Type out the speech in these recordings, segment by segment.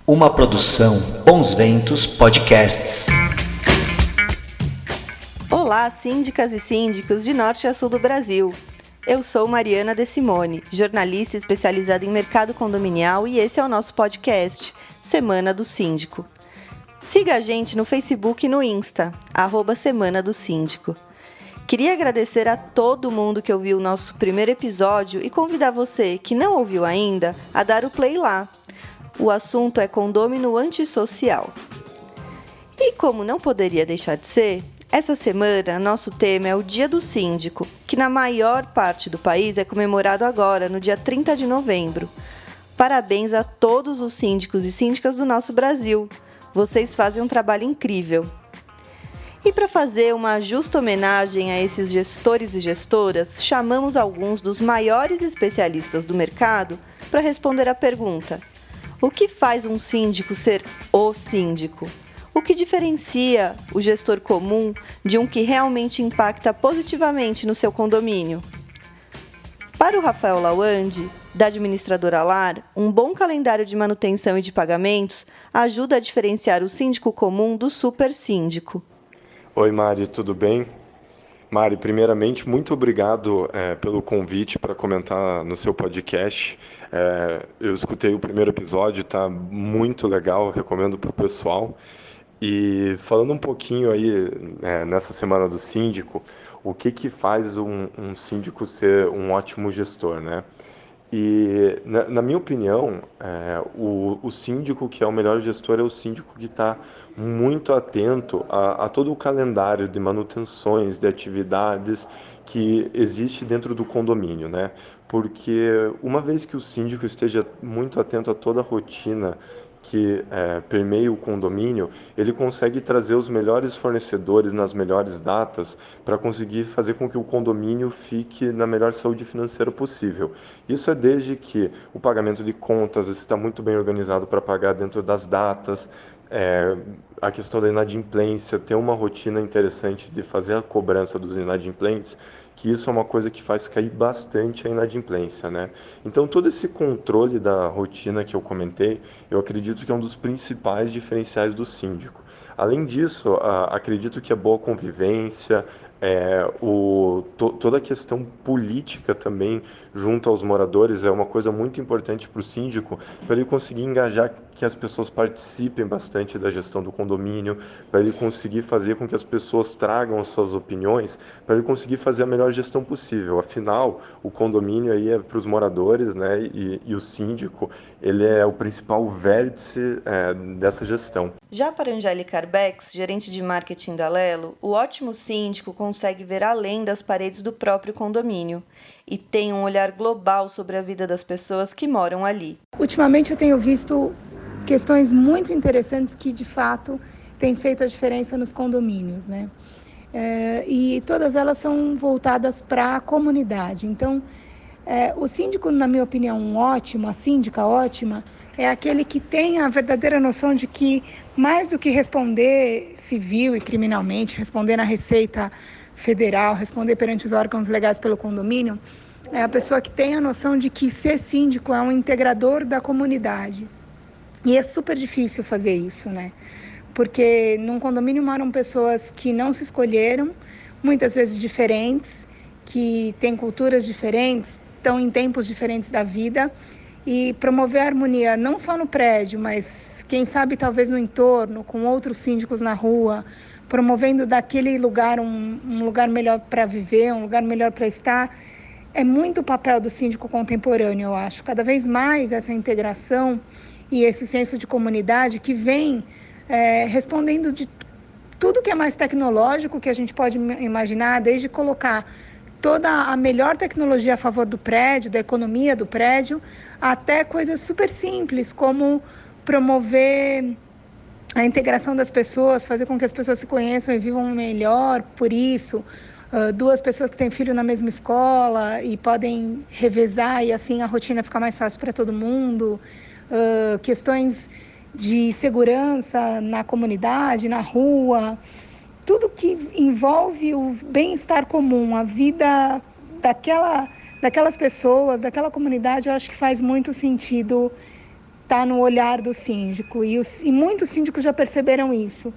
Uma produção Bons Ventos Podcasts. Olá, síndicas e síndicos de norte a sul do Brasil. Eu sou Mariana De Simone, jornalista especializada em mercado condominial, e esse é o nosso podcast, Semana do Síndico. Siga a gente no Facebook e no Insta, @Semana do Síndico. Queria agradecer a todo mundo que ouviu o nosso primeiro episódio e convidar você, que não ouviu ainda, a dar o play lá. O assunto é condômino antissocial. E como não poderia deixar de ser, essa semana nosso tema é o Dia do Síndico, que na maior parte do país é comemorado agora, no dia 30 de novembro. Parabéns a todos os síndicos e síndicas do nosso Brasil. Vocês fazem um trabalho incrível. E para fazer uma justa homenagem a esses gestores e gestoras, chamamos alguns dos maiores especialistas do mercado para responder a pergunta: o que faz um síndico ser o síndico? O que diferencia o gestor comum de um que realmente impacta positivamente no seu condomínio? Para o Rafael Lawande, da administradora Lar, um bom calendário de manutenção e de pagamentos ajuda a diferenciar o síndico comum do super síndico. Oi Mari, tudo bem? Mari, primeiramente, muito obrigado pelo convite para comentar no seu podcast. Eu escutei o primeiro episódio, tá muito legal, recomendo para o pessoal. E falando um pouquinho aí, nessa Semana do Síndico, o que faz um síndico ser um ótimo gestor, né? E, na minha opinião, o síndico que é o melhor gestor é o síndico que está muito atento a todo o calendário de manutenções, de atividades que existe dentro do condomínio, né? Porque uma vez que o síndico esteja muito atento a toda a rotina que permeia o condomínio, ele consegue trazer os melhores fornecedores nas melhores datas para conseguir fazer com que o condomínio fique na melhor saúde financeira possível. Isso é desde que o pagamento de contas está muito bem organizado para pagar dentro das datas, a questão da inadimplência, ter uma rotina interessante de fazer a cobrança dos inadimplentes, que isso é uma coisa que faz cair bastante a inadimplência, né? Então, todo esse controle da rotina que eu comentei, eu acredito que é um dos principais diferenciais do síndico. Além disso, acredito que a boa convivência, toda a questão política também junto aos moradores é uma coisa muito importante para o síndico, para ele conseguir engajar que as pessoas participem bastante da gestão do condomínio, para ele conseguir fazer com que as pessoas tragam as suas opiniões, para ele conseguir fazer a melhor gestão possível. Afinal, o condomínio aí é para os moradores, né? E o síndico, ele é o principal vértice dessa gestão. Já para Angélica Arbex, gerente de marketing da Lelo, o ótimo síndico consegue ver além das paredes do próprio condomínio e tem um olhar global sobre a vida das pessoas que moram ali. Ultimamente eu tenho visto questões muito interessantes que, de fato, têm feito a diferença nos condomínios, né? E todas elas são voltadas para a comunidade. Então, o síndico, na minha opinião, ótimo, a síndica ótima, é aquele que tem a verdadeira noção de que, mais do que responder civil e criminalmente, responder na Receita Federal, responder perante os órgãos legais pelo condomínio, é a pessoa que tem a noção de que ser síndico é um integrador da comunidade. E é super difícil fazer isso, né? Porque num condomínio moram pessoas que não se escolheram, muitas vezes diferentes, que têm culturas diferentes, estão em tempos diferentes da vida, e promover a harmonia não só no prédio, mas quem sabe talvez no entorno, com outros síndicos na rua, promovendo daquele lugar um lugar melhor para viver, um lugar melhor para estar, é muito o papel do síndico contemporâneo, eu acho. Cada vez mais essa integração e esse senso de comunidade que vem respondendo de tudo que é mais tecnológico que a gente pode imaginar, desde colocar toda a melhor tecnologia a favor do prédio, da economia do prédio, até coisas super simples, como promover a integração das pessoas, fazer com que as pessoas se conheçam e vivam melhor por isso. Duas pessoas que têm filho na mesma escola e podem revezar e assim a rotina fica mais fácil para todo mundo. Questões de segurança na comunidade, na rua, tudo que envolve o bem-estar comum, a vida daquelas pessoas, daquela comunidade, eu acho que faz muito sentido está no olhar do síndico, e muitos síndicos já perceberam isso.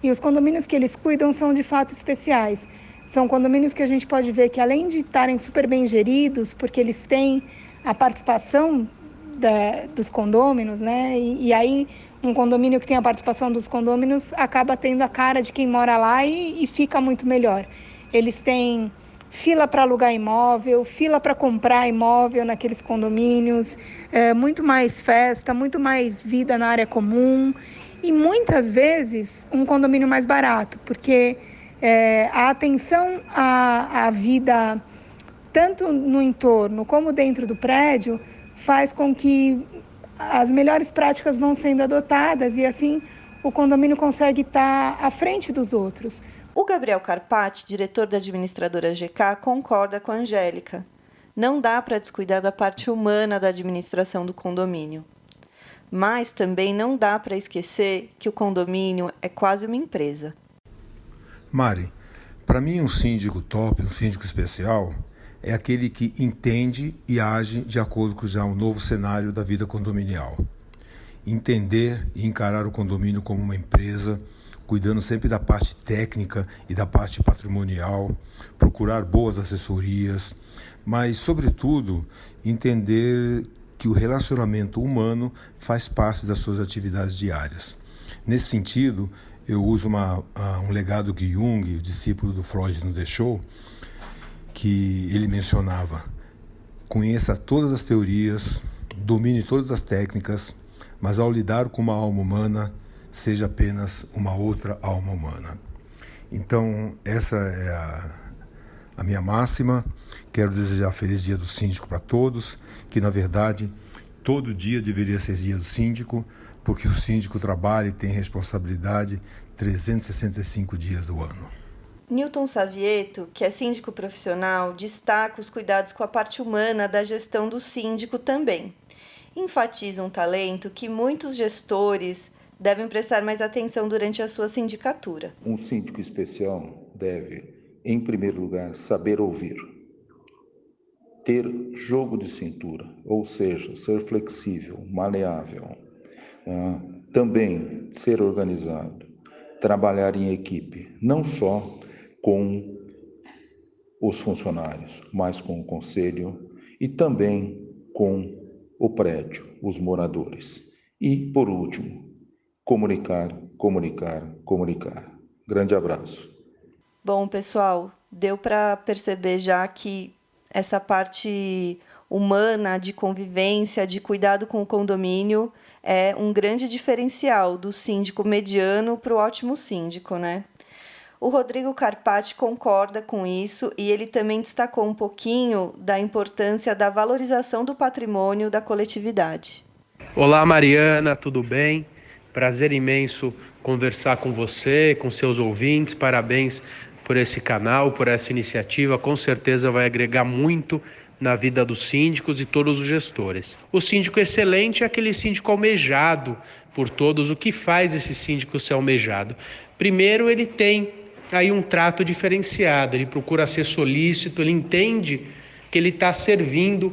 E os condomínios que eles cuidam são de fato especiais. São condomínios que a gente pode ver que, além de estarem super bem geridos, porque eles têm a participação dos condôminos, né? E aí um condomínio que tem a participação dos condôminos acaba tendo a cara de quem mora lá e fica muito melhor. Eles têm fila para alugar imóvel, fila para comprar imóvel naqueles condomínios, muito mais festa, muito mais vida na área comum e muitas vezes um condomínio mais barato, porque a atenção à vida, tanto no entorno como dentro do prédio, faz com que as melhores práticas vão sendo adotadas e assim o condomínio consegue estar à frente dos outros. O Gabriel Carpati, diretor da administradora GK, concorda com a Angélica. Não dá para descuidar da parte humana da administração do condomínio. Mas também não dá para esquecer que o condomínio é quase uma empresa. Mari, para mim um síndico top, um síndico especial, é aquele que entende e age de acordo com já um novo cenário da vida condominial. Entender e encarar o condomínio como uma empresa, cuidando sempre da parte técnica e da parte patrimonial, procurar boas assessorias, mas, sobretudo, entender que o relacionamento humano faz parte das suas atividades diárias. Nesse sentido, eu uso um legado que Jung, o discípulo do Freud, nos deixou, que ele mencionava: conheça todas as teorias, domine todas as técnicas, mas ao lidar com uma alma humana, seja apenas uma outra alma humana. Então, essa é a minha máxima. Quero desejar feliz dia do síndico para todos, que na verdade todo dia deveria ser dia do síndico, porque o síndico trabalha e tem responsabilidade 365 dias do ano. Newton Savieto, que é síndico profissional, destaca os cuidados com a parte humana da gestão do síndico também. Enfatiza um talento que muitos gestores devem prestar mais atenção durante a sua sindicatura. Um síndico especial deve, em primeiro lugar, saber ouvir. Ter jogo de cintura, ou seja, ser flexível, maleável. Também ser organizado, trabalhar em equipe, não só com os funcionários, mas com o conselho e também com o prédio, os moradores. E, por último, comunicar. Grande abraço. Bom, pessoal, deu para perceber já que essa parte humana de convivência, de cuidado com o condomínio, é um grande diferencial do síndico mediano para o ótimo síndico, né? O Rodrigo Carpati concorda com isso e ele também destacou um pouquinho da importância da valorização do patrimônio da coletividade. Olá, Mariana, tudo bem? Prazer imenso conversar com você, com seus ouvintes. Parabéns por esse canal, por essa iniciativa. Com certeza vai agregar muito na vida dos síndicos e todos os gestores. O síndico excelente é aquele síndico almejado por todos. O que faz esse síndico ser almejado? Primeiro, ele tem aí um trato diferenciado, ele procura ser solícito, ele entende que ele está servindo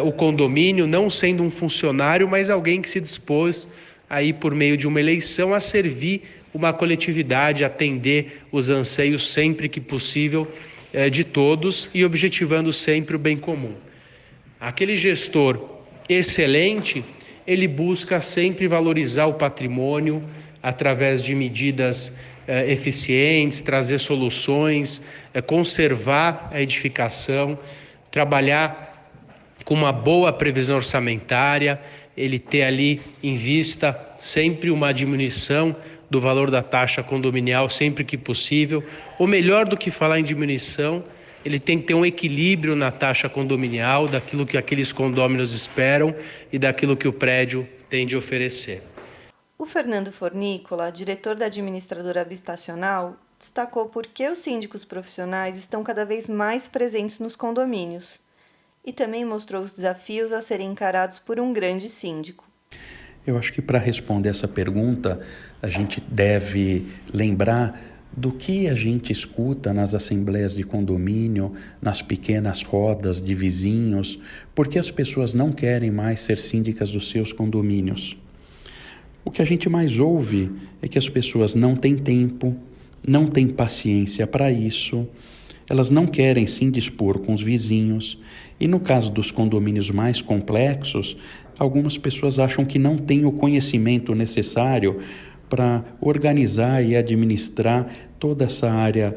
o condomínio, não sendo um funcionário, mas alguém que se dispôs aí por meio de uma eleição a servir uma coletividade, atender os anseios sempre que possível de todos e objetivando sempre o bem comum. Aquele gestor excelente, ele busca sempre valorizar o patrimônio através de medidas eficientes, trazer soluções, conservar a edificação, trabalhar com uma boa previsão orçamentária, ele ter ali em vista sempre uma diminuição do valor da taxa condominial sempre que possível, ou melhor do que falar em diminuição, ele tem que ter um equilíbrio na taxa condominial, daquilo que aqueles condôminos esperam e daquilo que o prédio tem de oferecer. O Fernando Fornícola, diretor da administradora habitacional, destacou por que os síndicos profissionais estão cada vez mais presentes nos condomínios e também mostrou os desafios a serem encarados por um grande síndico. Eu acho que para responder essa pergunta, a gente deve lembrar do que a gente escuta nas assembleias de condomínio, nas pequenas rodas de vizinhos, porque as pessoas não querem mais ser síndicas dos seus condomínios. O que a gente mais ouve é que as pessoas não têm tempo, não têm paciência para isso, elas não querem se indispor com os vizinhos, e no caso dos condomínios mais complexos, algumas pessoas acham que não têm o conhecimento necessário para organizar e administrar toda essa área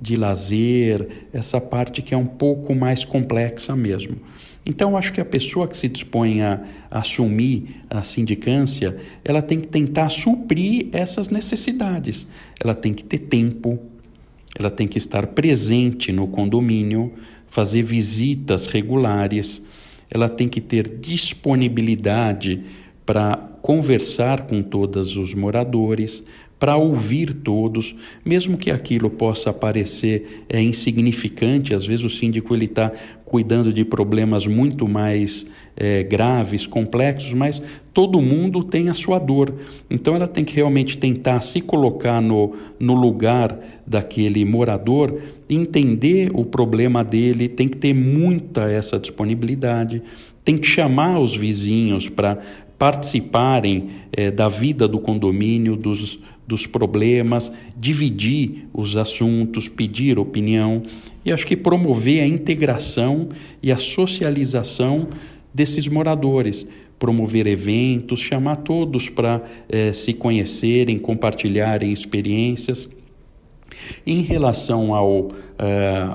de lazer, essa parte que é um pouco mais complexa mesmo. Então, acho que a pessoa que se dispõe a assumir a sindicância, ela tem que tentar suprir essas necessidades. Ela tem que ter tempo, ela tem que estar presente no condomínio, fazer visitas regulares, ela tem que ter disponibilidade para conversar com todos os moradores, para ouvir todos, mesmo que aquilo possa parecer insignificante. Às vezes o síndico está cuidando de problemas muito mais graves, complexos, mas todo mundo tem a sua dor. Então ela tem que realmente tentar se colocar no lugar daquele morador, entender o problema dele, tem que ter muita essa disponibilidade, tem que chamar os vizinhos para participarem da vida do condomínio, dos problemas, dividir os assuntos, pedir opinião, e acho que promover a integração e a socialização desses moradores, promover eventos, chamar todos para se conhecerem, compartilharem experiências. Em relação a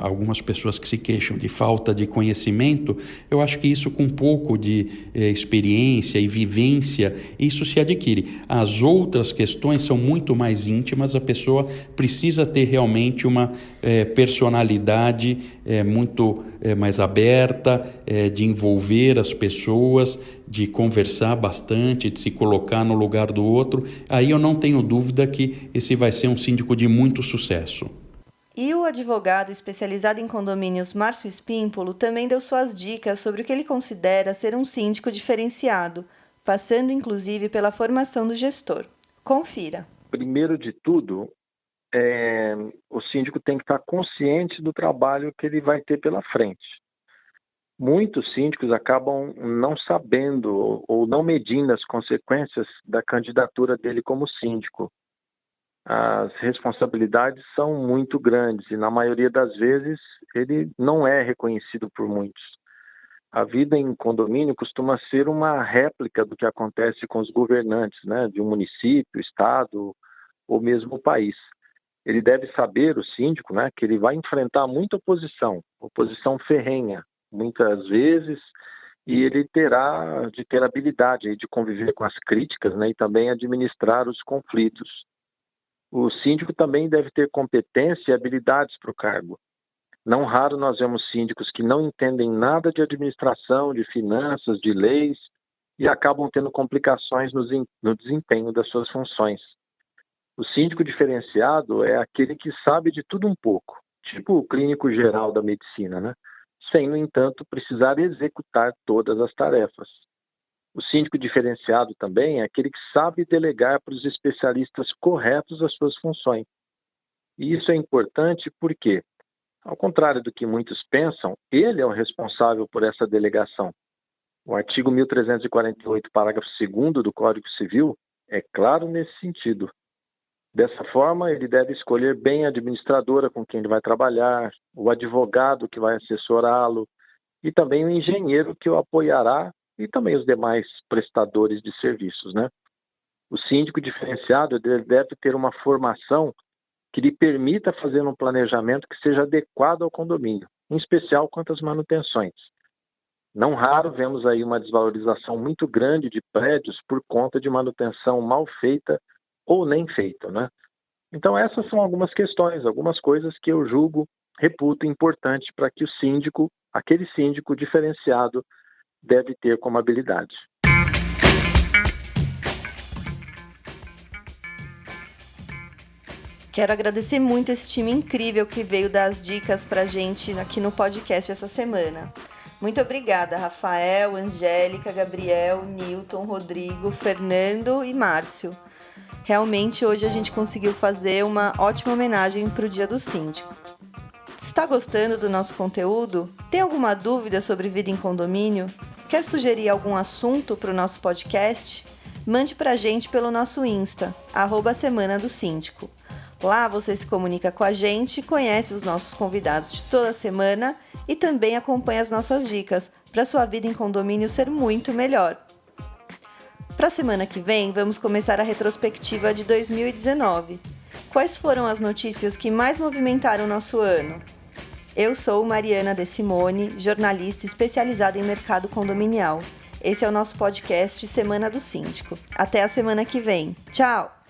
algumas pessoas que se queixam de falta de conhecimento, eu acho que isso, com um pouco de experiência e vivência, isso se adquire. As outras questões são muito mais íntimas, a pessoa precisa ter realmente uma personalidade muito mais aberta, de envolver as pessoas, de conversar bastante, de se colocar no lugar do outro. Aí eu não tenho dúvida que esse vai ser um síndico de muito sucesso. E o advogado especializado em condomínios Márcio Espímpolo também deu suas dicas sobre o que ele considera ser um síndico diferenciado, passando inclusive pela formação do gestor. Confira. Primeiro de tudo, o síndico tem que estar consciente do trabalho que ele vai ter pela frente. Muitos síndicos acabam não sabendo ou não medindo as consequências da candidatura dele como síndico. As responsabilidades são muito grandes e, na maioria das vezes, ele não é reconhecido por muitos. A vida em condomínio costuma ser uma réplica do que acontece com os governantes, né, de um município, estado ou mesmo o país. Ele deve saber, o síndico, né, que ele vai enfrentar muita oposição ferrenha, muitas vezes, e ele terá de ter habilidade de conviver com as críticas, né, e também administrar os conflitos. O síndico também deve ter competência e habilidades para o cargo. Não raro nós vemos síndicos que não entendem nada de administração, de finanças, de leis, e acabam tendo complicações no desempenho das suas funções. O síndico diferenciado é aquele que sabe de tudo um pouco, tipo o clínico geral da medicina, né? Sem, no entanto, precisar executar todas as tarefas. O síndico diferenciado também é aquele que sabe delegar para os especialistas corretos as suas funções. E isso é importante porque, ao contrário do que muitos pensam, ele é o responsável por essa delegação. O artigo 1348, parágrafo 2º do Código Civil é claro nesse sentido. Dessa forma, ele deve escolher bem a administradora com quem ele vai trabalhar, o advogado que vai assessorá-lo e também o engenheiro que o apoiará e também os demais prestadores de serviços, né? O síndico diferenciado deve ter uma formação que lhe permita fazer um planejamento que seja adequado ao condomínio, em especial quanto às manutenções. Não raro vemos aí uma desvalorização muito grande de prédios por conta de manutenção mal feita ou nem feita, né? Então essas são algumas questões, algumas coisas que eu reputo importante para que o síndico, aquele síndico diferenciado, deve ter como habilidade. Quero agradecer muito esse time incrível que veio dar as dicas pra gente aqui no podcast essa semana. Muito obrigada, Rafael, Angélica, Gabriel, Nilton, Rodrigo, Fernando e Márcio. Realmente hoje a gente conseguiu fazer uma ótima homenagem para o Dia do Síndico. Está gostando do nosso conteúdo? Tem alguma dúvida sobre vida em condomínio? Quer sugerir algum assunto para o nosso podcast? Mande para a gente pelo nosso Insta, @Semana do Síndico. Lá você se comunica com a gente, conhece os nossos convidados de toda semana e também acompanha as nossas dicas para sua vida em condomínio ser muito melhor. Para a semana que vem, vamos começar a retrospectiva de 2019. Quais foram as notícias que mais movimentaram o nosso ano? Eu sou Mariana De Simone, jornalista especializada em mercado condominial. Esse é o nosso podcast Semana do Síndico. Até a semana que vem. Tchau!